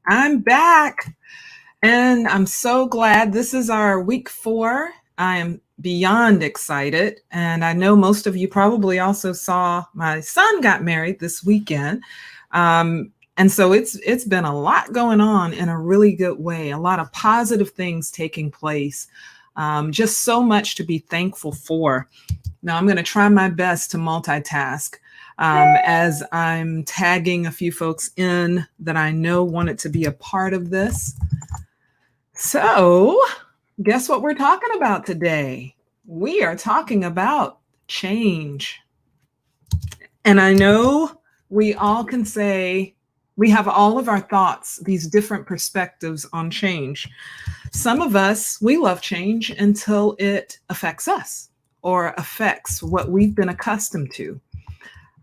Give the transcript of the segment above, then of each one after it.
I'm back and I'm so glad. This is our week 4. I am beyond excited. And I know most of you probably also saw my son got married this weekend. And so it's been a lot going on in a really good way, a lot of positive things taking place. Just so much to be thankful for. Now, I'm going to try my best to multitask as I'm tagging a few folks in that I know wanted to be a part of this. So, guess what we're talking about today? We are talking about change. And I know we all can say we have all of our thoughts, these different perspectives on change. Some of us, we love change until it affects us or affects what we've been accustomed to.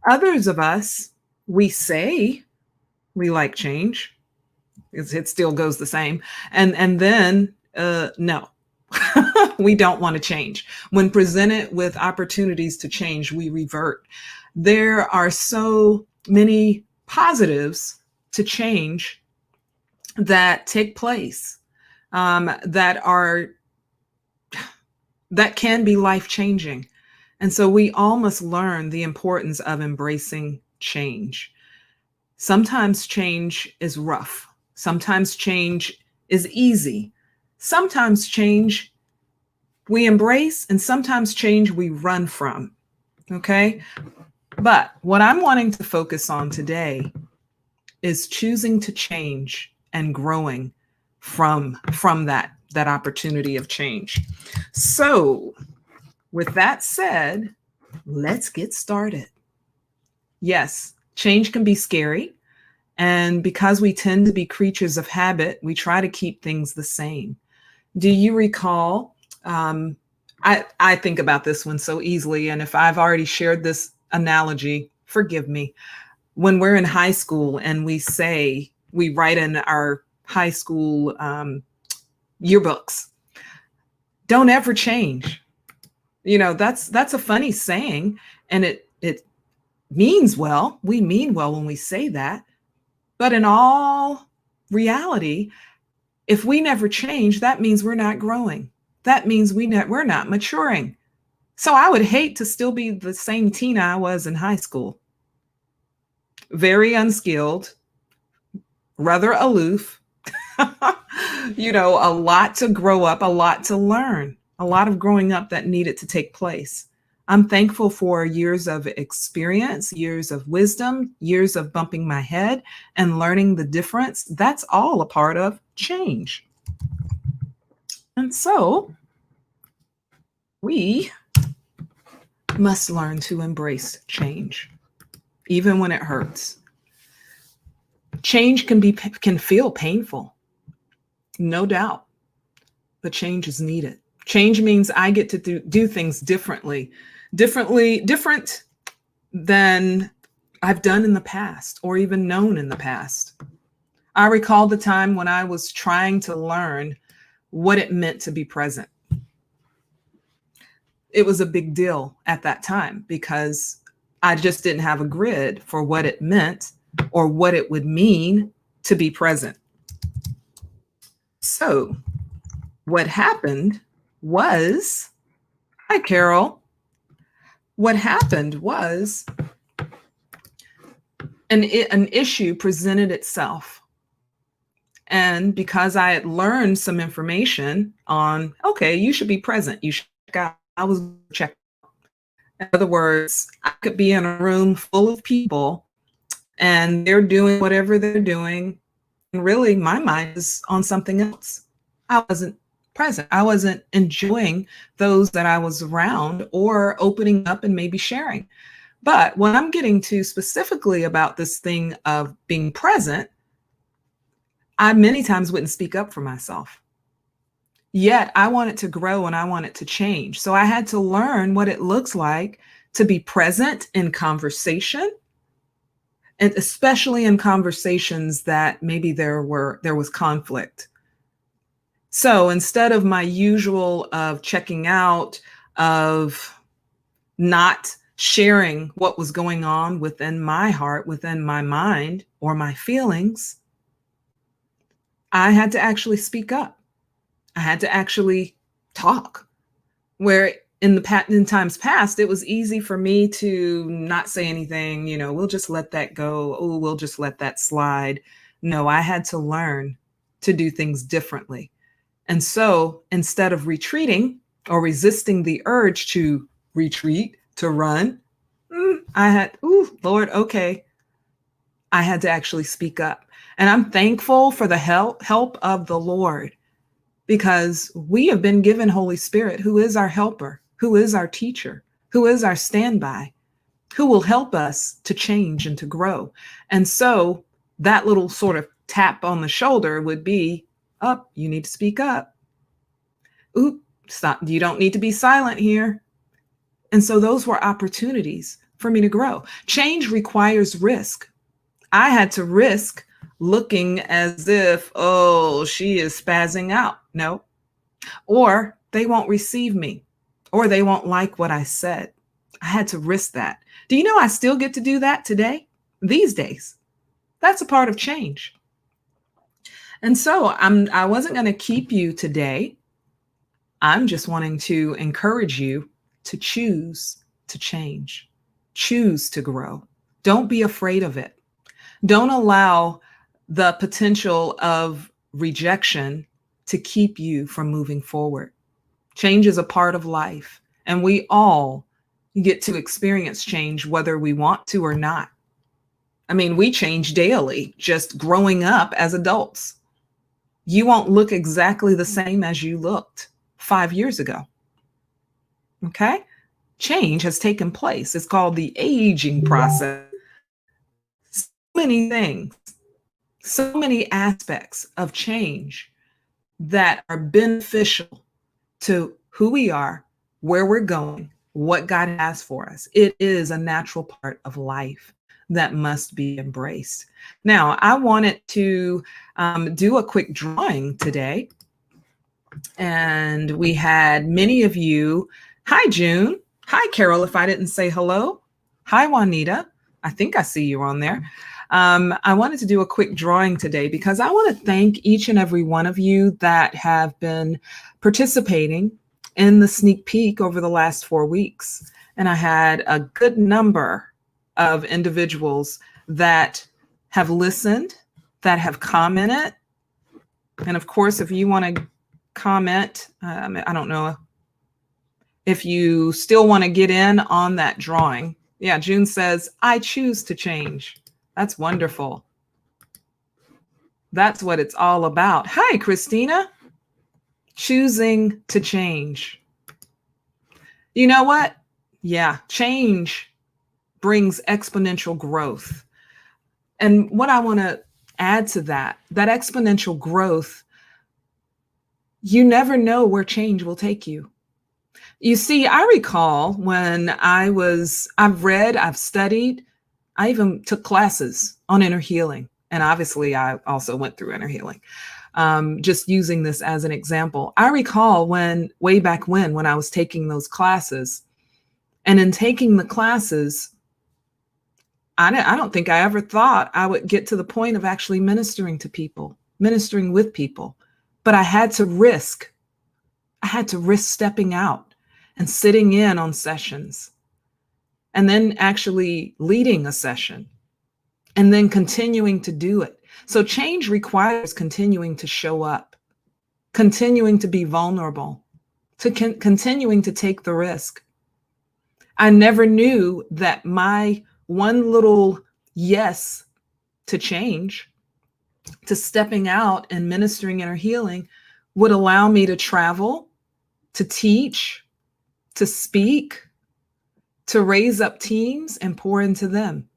Others of us, we say we like change. It still goes the same. And then, no, we don't want to change. When presented with opportunities to change, we revert. There are so many positives to change that take place that can be life changing. And so we all must learn the importance of embracing change. Sometimes change is rough. Sometimes change is easy. Sometimes change we embrace, and sometimes change we run from. Okay. But what I'm wanting to focus on today is choosing to change and growing from that opportunity of change. So, with that said, let's get started. Yes, change can be scary. And because we tend to be creatures of habit, we try to keep things the same. Do you recall? I think about this one so easily. And if I've already shared this analogy, forgive me. When we're in high school and we write in our high school yearbooks, don't ever change. That's a funny saying, and it means well. We mean well when we say that. But in all reality, if we never change, that means we're not growing. That means we're not maturing. So I would hate to still be the same Tina I was in high school. Very unskilled, rather aloof, a lot to grow up, a lot to learn, a lot of growing up that needed to take place. I'm thankful for years of experience, years of wisdom, years of bumping my head and learning the difference. That's all a part of change. And so we must learn to embrace change, even when it hurts. Change can feel painful, no doubt, but change is needed. Change means I get to do things different than I've done in the past or even known in the past. I recall the time when I was trying to learn what it meant to be present. It was a big deal at that time because I just didn't have a grid for what it meant or what it would mean to be present. So, what happened was, hi, Carol. What happened was an issue presented itself. And because I had learned some information on, okay, you should be present, you should check out, I was checked. In other words, I could be in a room full of people and they're doing whatever they're doing. And really, my mind is on something else. I wasn't present. I wasn't enjoying those that I was around or opening up and maybe sharing. But what I'm getting to specifically about this thing of being present, I many times wouldn't speak up for myself. Yet I wanted to grow and I wanted to change. So I had to learn what it looks like to be present in conversation, and especially in conversations that maybe there was conflict. So instead of my usual of checking out, of not sharing what was going on within my heart, within my mind, or my feelings, I had to actually speak up. I had to actually talk. Where in times past, it was easy for me to not say anything, we'll just let that go. Oh, we'll just let that slide. No, I had to learn to do things differently. And so instead of retreating or resisting the urge to retreat, to run, I had, Lord, okay, I had to actually speak up. And I'm thankful for the help of the Lord, because we have been given Holy Spirit, who is our helper, who is our teacher, who is our standby, who will help us to change and to grow. And so that little sort of tap on the shoulder would be, up, you need to speak up. Oop, stop. You don't need to be silent here. And so those were opportunities for me to grow. Change requires risk. I had to risk looking as if, oh, she is spazzing out. No. Or they won't receive me, or they won't like what I said. I had to risk that. Do you know I still get to do that today, these days? That's a part of change. And so I wasn't going to keep you today. I'm just wanting to encourage you to choose to change, choose to grow. Don't be afraid of it. Don't allow the potential of rejection to keep you from moving forward. Change is a part of life, and we all get to experience change whether we want to or not. I mean, we change daily just growing up as adults. You won't look exactly the same as you looked 5 years ago. Okay? Change has taken place. It's called the aging process. So many things, so many aspects of change that are beneficial to who we are, where we're going, what God has for us. It is a natural part of life that must be embraced. Now, I wanted to do a quick drawing today. And we had many of you. Hi, June. Hi, Carol, if I didn't say hello. Hi, Juanita. I think I see you on there. I wanted to do a quick drawing today because I want to thank each and every one of you that have been participating in the sneak peek over the last 4 weeks. And I had a good number of individuals that have listened, that have commented. And of course, if you want to comment, I don't know if you still want to get in on that drawing. Yeah, June says, I choose to change. That's wonderful. That's what it's all about. Hi, Christina. Choosing to change. You know what? Yeah, change brings exponential growth. And what I want to add to that exponential growth, you never know where change will take you. You see, I recall when I've read, I've studied, I even took classes on inner healing. And obviously, I also went through inner healing. Just using this as an example. I recall way back when I was taking those classes, and in taking the classes, I don't think I ever thought I would get to the point of actually ministering to people, ministering with people. But I had to risk stepping out and sitting in on sessions, and then actually leading a session, and then continuing to do it. So change requires continuing to show up, continuing to be vulnerable, to continuing to take the risk. I never knew that my one little yes to change, to stepping out and ministering inner healing, would allow me to travel, to teach, to speak, to raise up teams and pour into them.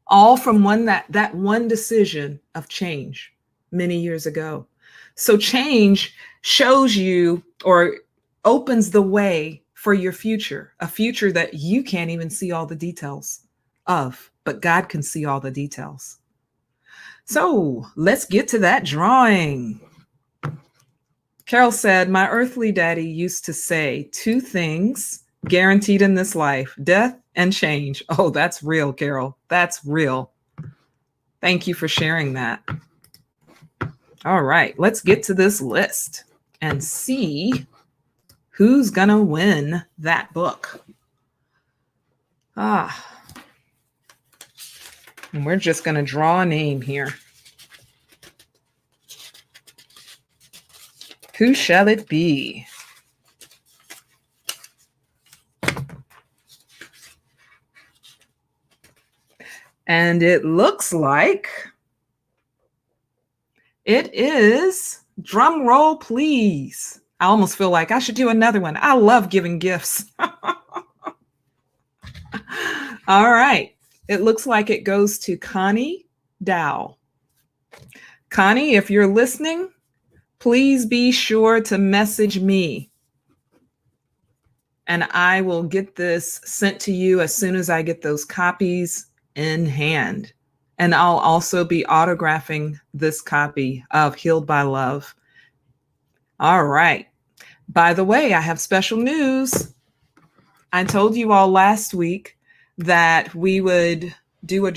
All from that one decision of change many years ago. So change shows you or opens the way for your future, a future that you can't even see all the details of, but God can see all the details. So let's get to that drawing. Carol said, my earthly daddy used to say 2 things guaranteed in this life: death and change. Oh, that's real, Carol. That's real. Thank you for sharing that. All right, let's get to this list and see who's going to win that book. And we're just going to draw a name here. Who shall it be? And it looks like it is, drum roll please. I almost feel like I should do another one. I love giving gifts. All right. It looks like it goes to Connie Dow. Connie, if you're listening, please be sure to message me. And I will get this sent to you as soon as I get those copies in hand. And I'll also be autographing this copy of Healed by Love. All right. By the way, I have special news. I told you all last week that we would do a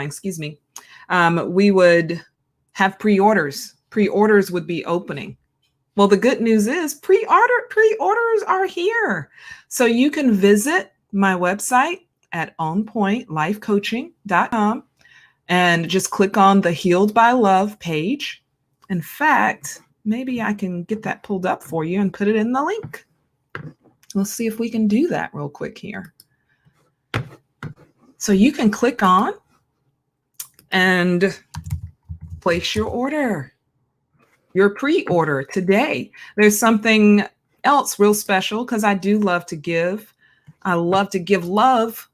excuse me. We would have pre-orders. Pre-orders would be opening. Well, the good news is pre-orders are here. So you can visit my website at onpointlifecoaching.com and just click on the Healed by Love page. In fact, maybe I can get that pulled up for you and put it in the link. Let's see if we can do that real quick here. So you can click on and place your order, your pre-order today. There's something else real special because I do love to give. I love to give love,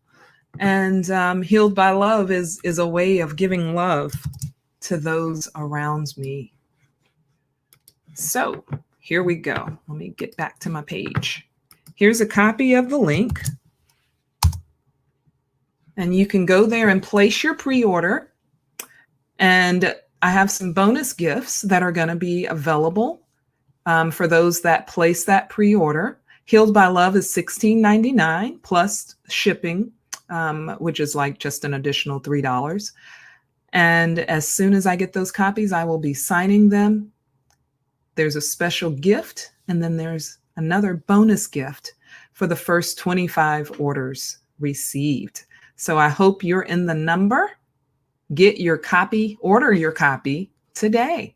and Healed by Love is a way of giving love to those around me. So here we go. Let me get back to my page. Here's a copy of the link. And you can go there and place your pre-order. And I have some bonus gifts that are going to be available for those that place that pre-order. Healed by Love is $16.99 plus shipping, which is like just an additional $3. And as soon as I get those copies, I will be signing them. There's a special gift, and then there's another bonus gift for the first 25 orders received. So I hope you're in the number. Get your copy, order your copy today.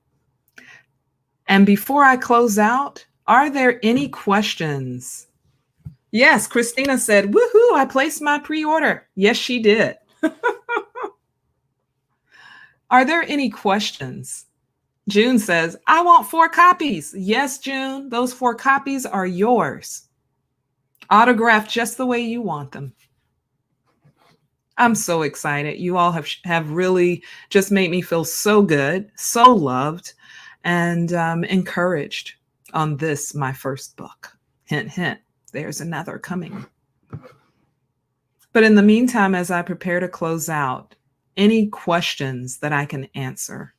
And before I close out, are there any questions? Yes, Christina said, woohoo, I placed my pre-order. Yes, she did. Are there any questions? June says, I want 4 copies. Yes, June, those 4 copies are yours. Autographed just the way you want them. I'm so excited. You all have really just made me feel so good, so loved, and encouraged on this, my first book. Hint, hint, there's another coming. But in the meantime, as I prepare to close out, any questions that I can answer,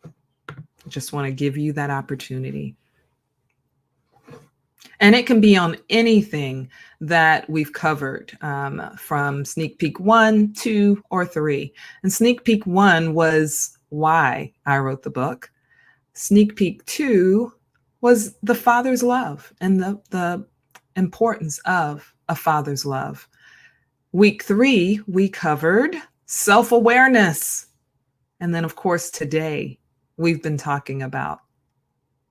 I just want to give you that opportunity. And it can be on anything that we've covered from sneak peek 1, 2, or 3. And sneak peek 1 was why I wrote the book. Sneak peek 2 was the father's love and the importance of a father's love. Week 3, we covered self-awareness. And then, of course, today, we've been talking about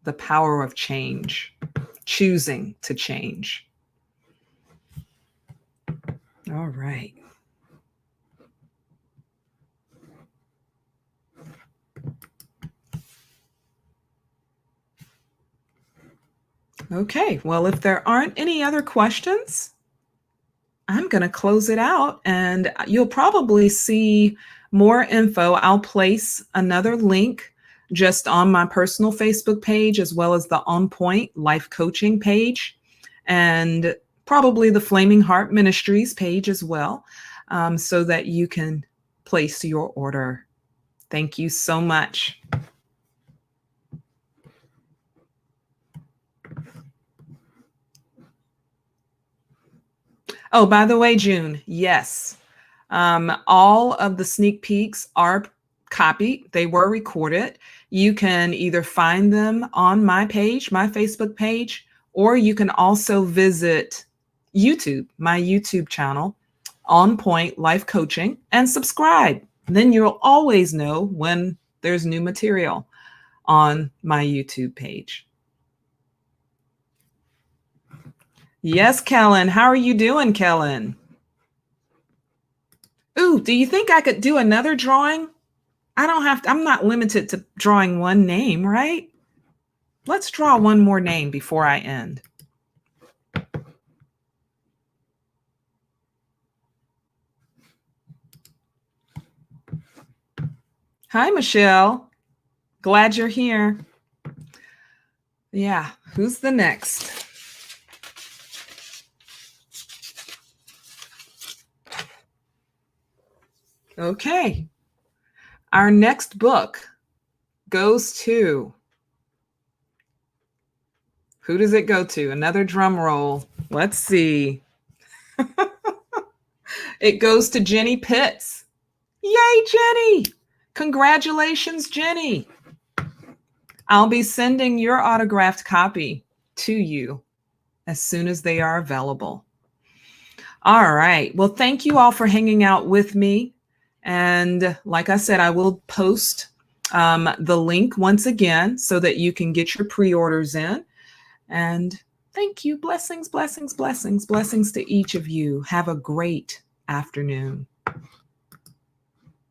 the power of change. Choosing to change. All right. Okay, well, if there aren't any other questions, I'm going to close it out, and you'll probably see more info. I'll place another link just on my personal Facebook page, as well as the On Point Life Coaching page, and probably the Flaming Heart Ministries page as well, so that you can place your order. Thank you so much. Oh, by the way, June, yes, all of the sneak peeks are copied, they were recorded. You can either find them on my page, my Facebook page, or you can also visit YouTube, my YouTube channel, On Point Life Coaching, and subscribe. Then you'll always know when there's new material on my YouTube page. Yes, Kellen. How are you doing, Kellen? Ooh, do you think I could do another drawing? I'm not limited to drawing one name, right? Let's draw one more name before I end. Hi, Michelle. Glad you're here. Yeah, who's the next? Okay. Our next book goes to, who does it go to? Another drum roll. Let's see. It goes to Jenny Pitts. Yay, Jenny! Congratulations, Jenny. I'll be sending your autographed copy to you as soon as they are available. All right. Well, thank you all for hanging out with me. And like I said, I will post the link once again so that you can get your pre-orders in. And thank you. Blessings, blessings, blessings, blessings to each of you. Have a great afternoon.